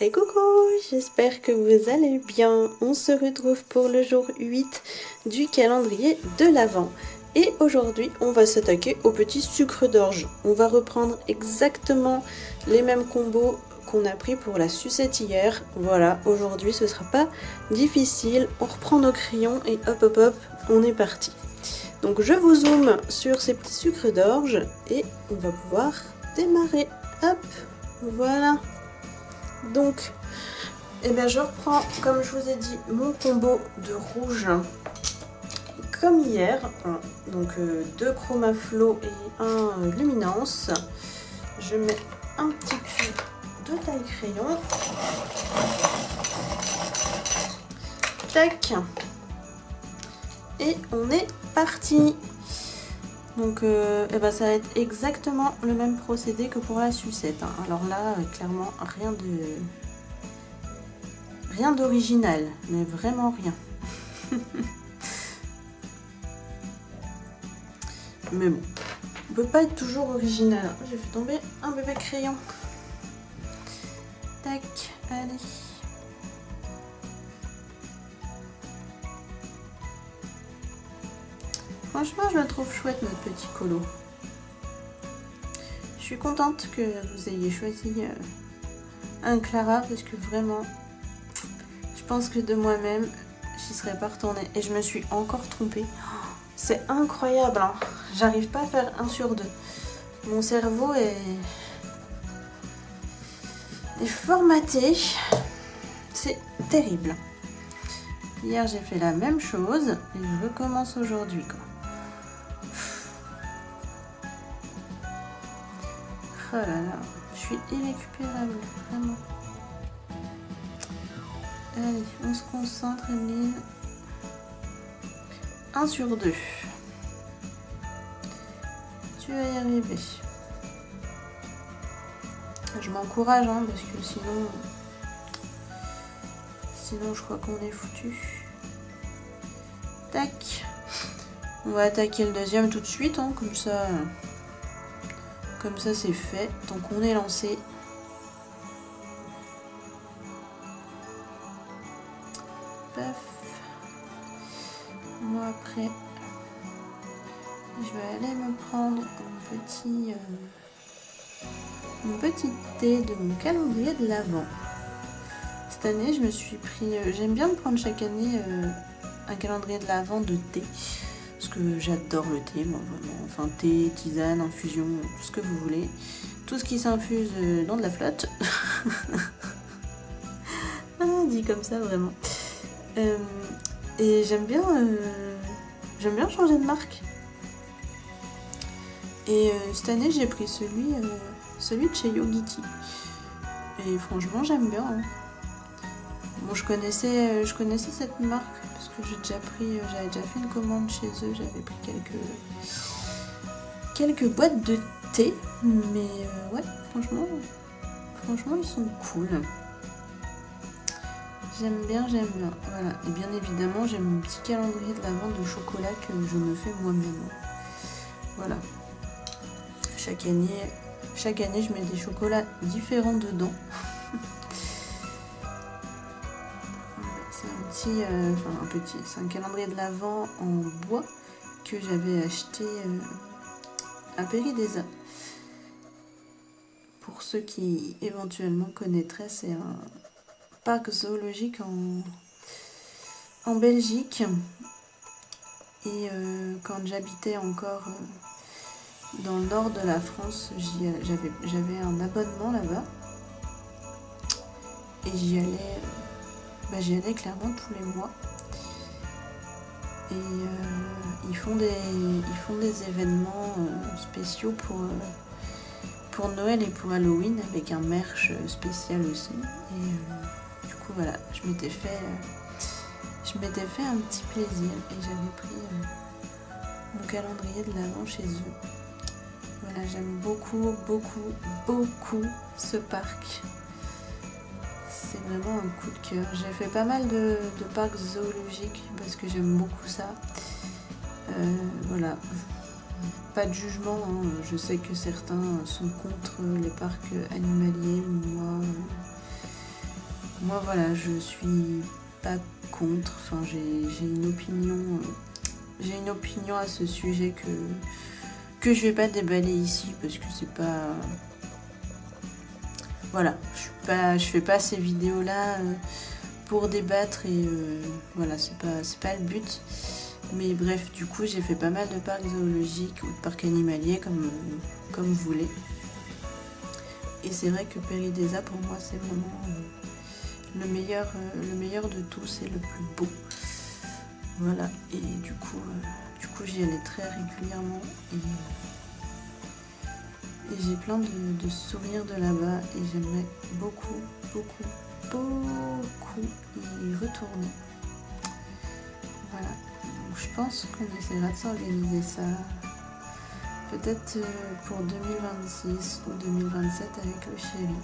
Et coucou, j'espère que vous allez bien. On se retrouve pour le jour 8 du calendrier de l'Avent. Et aujourd'hui, on va s'attaquer au petit sucre d'orge. On va reprendre exactement les mêmes combos qu'on a pris pour la sucette hier. Voilà, aujourd'hui ce sera pas difficile. On reprend nos crayons et hop hop hop, on est parti. Donc je vous zoome sur ces petits sucres d'orge et on va pouvoir démarrer. Hop, voilà. Donc, je reprends, comme je vous ai dit, mon combo de rouge comme hier. Donc 2 Chromaflow et 1 Luminance. Je mets un petit peu de taille crayon. Tac. Et on est parti. Donc ça va être exactement le même procédé que pour la sucette. Alors là, clairement, rien d'original, mais vraiment rien. Mais bon, on peut pas être toujours original. J'ai fait tomber un bébé crayon. Tac, allez. Franchement, je le trouve chouette, notre petit colo. Je suis contente que vous ayez choisi un Clara parce que vraiment, je pense que de moi-même, j'y serais pas retournée. Et je me suis encore trompée. C'est incroyable, hein. J'arrive pas à faire 1 sur 2. Mon cerveau est formaté. C'est terrible. Hier, j'ai fait la même chose et je recommence aujourd'hui, quoi. Oh là là, je suis irrécupérable, vraiment. Allez, on se concentre, Emeline. 1 sur 2. Tu vas y arriver. Je m'encourage, hein, parce que sinon je crois qu'on est foutu. Tac. On va attaquer le deuxième tout de suite, hein, comme ça c'est fait. Donc on est lancé. Paf. Moi après, je vais aller me prendre mon petit thé de mon calendrier de l'Avent. Cette année, je me suis pris... j'aime bien me prendre chaque année un calendrier de l'Avent de thé. Parce que j'adore le thé, moi, vraiment. Enfin, thé, tisane, infusion, tout ce que vous voulez. Tout ce qui s'infuse dans de la flotte. Dit comme ça, vraiment. Et j'aime bien changer de marque. Et cette année, j'ai pris celui de chez Yogiti. Et franchement, j'aime bien. Hein. Bon, je connaissais cette marque parce que j'avais déjà fait une commande chez eux. J'avais pris quelques boîtes de thé. Mais ouais, franchement, ils sont cool. J'aime bien. Voilà. Et bien évidemment, j'ai mon petit calendrier de l'Avent de chocolat que je me fais moi-même. Voilà. Chaque année, je mets des chocolats différents dedans. C'est un calendrier de l'Avent en bois que j'avais acheté à Péridesa. Pour ceux qui éventuellement connaîtraient, c'est un parc zoologique en Belgique. Et quand j'habitais encore dans le nord de la France, j'avais un abonnement là-bas. Et j'y allais clairement tous les mois. Et ils font des événements spéciaux pour Noël et pour Halloween avec un merch spécial aussi. Et du coup voilà, je m'étais fait un petit plaisir et j'avais pris mon calendrier de l'Avent chez eux. Voilà, j'aime beaucoup ce parc. C'est vraiment un coup de cœur. J'ai fait pas mal de parcs zoologiques parce que j'aime beaucoup ça. Voilà. Pas de jugement, hein. Je sais que certains sont contre les parcs animaliers. Moi, Moi voilà, je suis pas contre, enfin j'ai une opinion à ce sujet que je vais pas déballer ici parce que c'est pas... Voilà, je fais pas ces vidéos là pour débattre et voilà, c'est pas le but. Mais bref, du coup j'ai fait pas mal de parcs zoologiques ou de parcs animaliers comme vous voulez. Et c'est vrai que Péridesa pour moi c'est vraiment le meilleur de tous et le plus beau. Voilà, et du coup j'y allais très régulièrement et j'ai plein de souvenirs de là-bas et j'aimerais beaucoup y retourner. Voilà, donc je pense qu'on essaiera de s'organiser ça peut-être pour 2026 ou 2027 avec le chéri.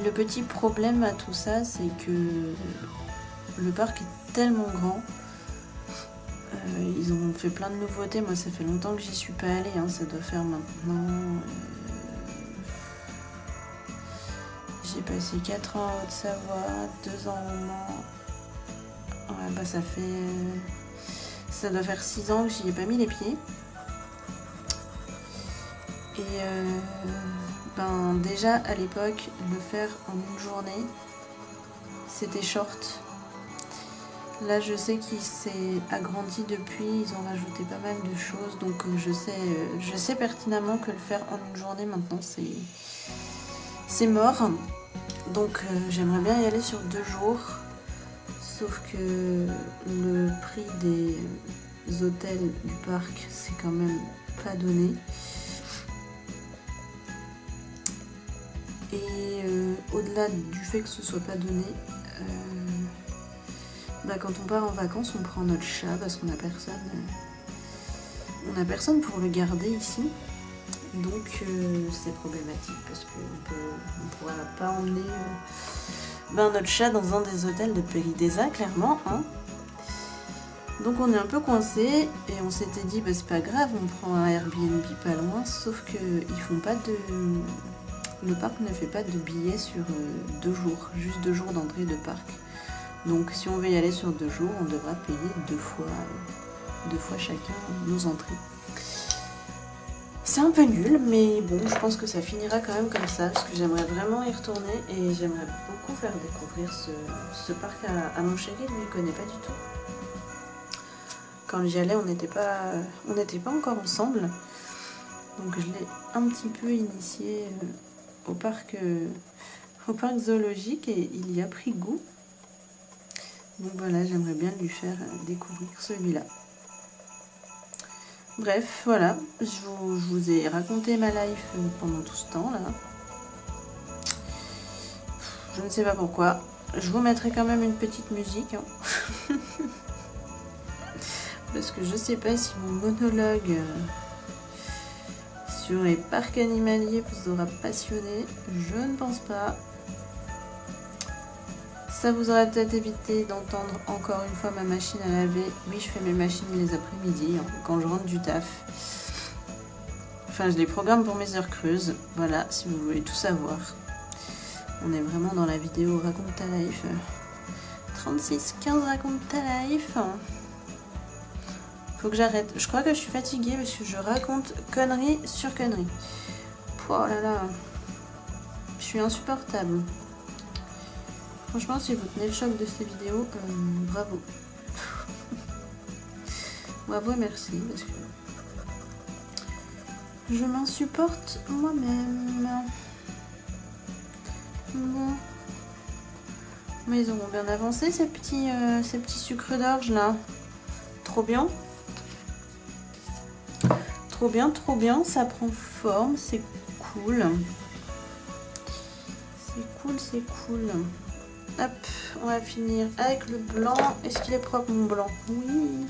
Le petit problème à tout ça, c'est que le parc est tellement grand. Ils ont fait plein de nouveautés. Moi, ça fait longtemps que j'y suis pas allée. Hein. Ça doit faire maintenant... J'ai passé 4 ans en Haute-Savoie, 2 ans en Mans. Ouais, bah ça fait... Ça doit faire 6 ans que j'y ai pas mis les pieds. Et déjà à l'époque, le faire en une journée, c'était short. Là, je sais qu'il s'est agrandi depuis, ils ont rajouté pas mal de choses, donc je sais pertinemment que le faire en une journée maintenant, c'est mort. Donc j'aimerais bien y aller sur 2 jours, sauf que le prix des hôtels du parc, c'est quand même pas donné. Et au-delà du fait que ce soit pas donné, quand on part en vacances, on prend notre chat parce qu'on n'a personne pour le garder ici. Donc c'est problématique parce qu'on ne pourra pas emmener notre chat dans un des hôtels de Péridesa, clairement. Hein. Donc on est un peu coincé et on s'était dit c'est pas grave, on prend un Airbnb pas loin, sauf que le parc ne fait pas de billets sur 2 jours, juste 2 jours d'entrée de parc. Donc si on veut y aller sur 2 jours, on devra payer 2 fois chacun nos entrées. C'est un peu nul, mais bon, je pense que ça finira quand même comme ça, parce que j'aimerais vraiment y retourner et j'aimerais beaucoup faire découvrir ce parc à mon chéri, lui il connaît pas du tout. Quand j'y allais, on n'était pas encore ensemble, donc je l'ai un petit peu initié au parc zoologique et il y a pris goût. Donc voilà, j'aimerais bien lui faire découvrir celui-là. Bref, voilà, je vous ai raconté ma life pendant tout ce temps là. Je ne sais pas pourquoi. Je vous mettrai quand même une petite musique. Hein. Parce que je sais pas si mon monologue sur les parcs animaliers vous aura passionné. Je ne pense pas. Ça vous aura peut-être évité d'entendre encore une fois ma machine à laver. Oui, je fais mes machines les après-midi, hein, quand je rentre du taf. Enfin, je les programme pour mes heures creuses. Voilà, si vous voulez tout savoir. On est vraiment dans la vidéo Raconte ta life. 36-15 Raconte ta life. Faut que j'arrête. Je crois que je suis fatiguée parce que je raconte conneries sur conneries. Oh là là. Je suis insupportable. Franchement, si vous tenez le choc de ces vidéos, bravo. Bravo et merci, parce que je m'insupporte moi-même. Bon. Mais ils auront bien avancé, ces petits sucres d'orge là. Trop bien. Trop bien, trop bien. Ça prend forme, c'est cool. C'est cool, c'est cool. Hop, on va finir avec le blanc. Est-ce qu'il est propre mon blanc? Oui.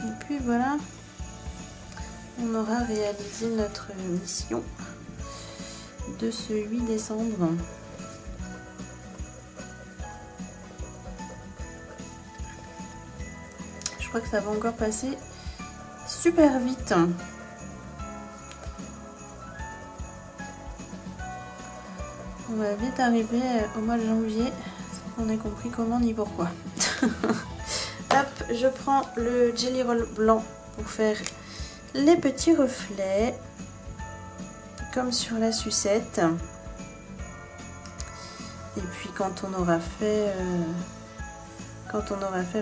Et puis voilà, on aura réalisé notre mission de ce 8 décembre. Je crois que ça va encore passer super vite. On va vite arriver au mois de janvier. On a compris comment ni pourquoi. Hop, je prends le Jelly Roll blanc pour faire les petits reflets. Comme sur la sucette. Et puis quand on aura fait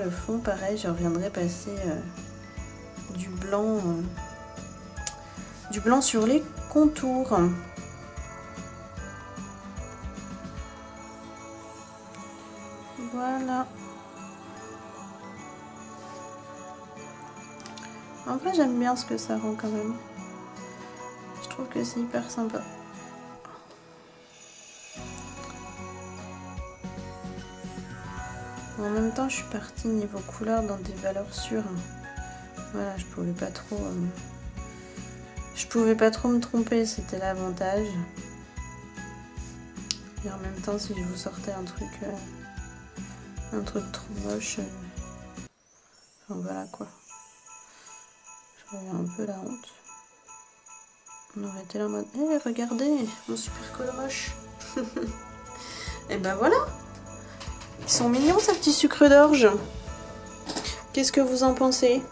le fond, pareil, je reviendrai passer du blanc sur les contours. Voilà. En vrai, j'aime bien ce que ça rend quand même. Je trouve que c'est hyper sympa. En même temps, je suis partie niveau couleur dans des valeurs sûres. Voilà, je pouvais pas trop me tromper, c'était l'avantage. Et en même temps, si je vous sortais un truc trop moche, enfin voilà quoi. J'aurais un peu la honte. On aurait été là en mode, hé, regardez, mon super colo moche. Et ben voilà. Ils sont mignons ces petits sucres d'orge. Qu'est-ce que vous en pensez?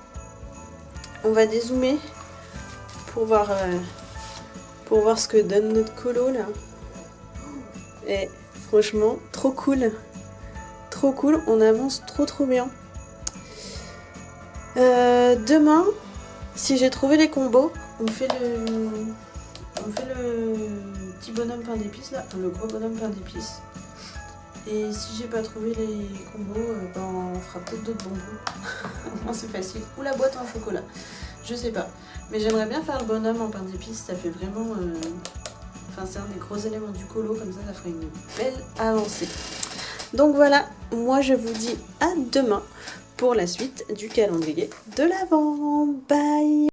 On va dézoomer pour voir ce que donne notre colo là. Et franchement, trop cool. Trop cool, on avance trop bien. Demain, si j'ai trouvé les combos, on fait le petit bonhomme pain d'épices là, le gros bonhomme pain d'épices. Et si j'ai pas trouvé les combos, ben on fera peut-être d'autres bonbons. Non, c'est facile. Ou la boîte en chocolat. Je sais pas. Mais j'aimerais bien faire le bonhomme en pain d'épices. Ça fait vraiment... Enfin, c'est un des gros éléments du colo. Comme ça ferait une belle avancée. Donc voilà. Moi, je vous dis à demain pour la suite du calendrier de l'Avent. Bye!